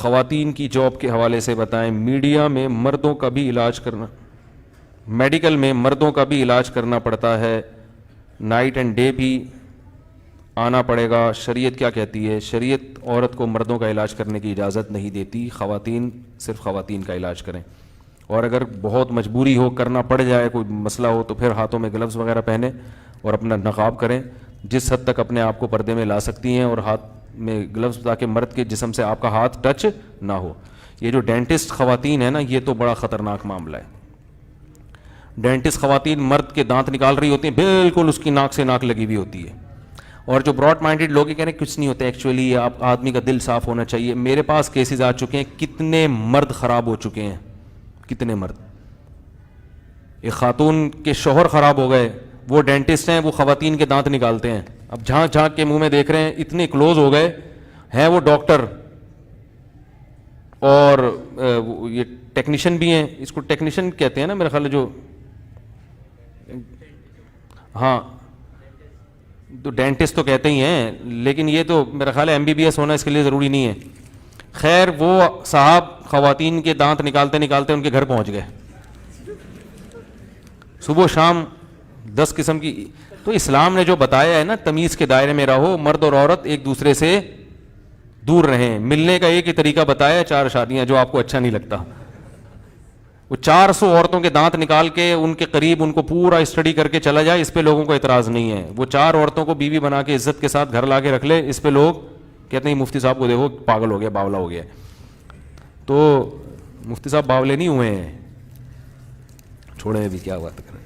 خواتین کی جاب کے حوالے سے بتائیں. میڈیا میں مردوں کا بھی علاج کرنا، میڈیکل میں مردوں کا بھی علاج کرنا پڑتا ہے، نائٹ اینڈ ڈے بھی آنا پڑے گا. شریعت کیا کہتی ہے؟ شریعت عورت کو مردوں کا علاج کرنے کی اجازت نہیں دیتی. خواتین صرف خواتین کا علاج کریں، اور اگر بہت مجبوری ہو، کرنا پڑ جائے، کوئی مسئلہ ہو، تو پھر ہاتھوں میں گلوز وغیرہ پہنیں اور اپنا نقاب کریں جس حد تک اپنے آپ کو پردے میں لا سکتی ہیں، اور ہاتھ میں گلوز تاکہ مرد کے جسم سے آپ کا ہاتھ ٹچ نہ ہو. یہ جو ڈینٹسٹ خواتین ہیں نا، یہ تو بڑا خطرناک معاملہ ہے. ڈینٹسٹ خواتین مرد کے دانت نکال رہی ہوتی ہیں، بالکل اس کی ناک سے ناک لگی ہوئی ہوتی ہے، اور جو براڈ مائنڈیڈ لوگ کہہ رہے ہیں کچھ نہیں ہوتا. ایکچولی آپ آدمی کا دل صاف ہونا چاہیے. میرے پاس کیسز آ چکے ہیں، کتنے مرد خراب ہو چکے ہیں، کتنے مرد. ایک خاتون کے شوہر خراب ہو گئے، وہ ڈینٹسٹ ہیں، وہ خواتین کے دانت نکالتے ہیں. اب جھانک جھانک کے منہ میں دیکھ رہے ہیں، اتنے کلوز ہو گئے ہیں وہ ڈاکٹر، اور یہ ٹیکنیشین بھی ہیں. اس کو ٹیکنیشین کہتے ہیں نا میرے خیال ہے، جو ہاں تو ڈینٹسٹ تو کہتے ہی ہیں، لیکن یہ تو میرا خیال ہے MBBS ہونا اس کے لیے ضروری نہیں ہے. خیر وہ صاحب خواتین کے دانت نکالتے نکالتے ان کے گھر پہنچ گئے، صبح شام 10 قسم کی. تو اسلام نے جو بتایا ہے نا، تمیز کے دائرے میں رہو، مرد اور عورت ایک دوسرے سے دور رہیں. ملنے کا ایک ہی طریقہ بتایا، 4 شادیاں، جو آپ کو اچھا نہیں لگتا. وہ 400 عورتوں کے دانت نکال کے ان کے قریب ان کو پورا اسٹڈی کر کے چلا جائے، اس پہ لوگوں کو اعتراض نہیں ہے. وہ 4 عورتوں کو بیوی بنا کے عزت کے ساتھ گھر لا کے رکھ لے، اس پہ لوگ کہتے ہیں مفتی صاحب کو دیکھو پاگل ہو گیا، باولا ہو گیا. تو مفتی صاحب باولے نہیں ہوئے ہیں، چھوڑیں ابھی کیا بات کریں.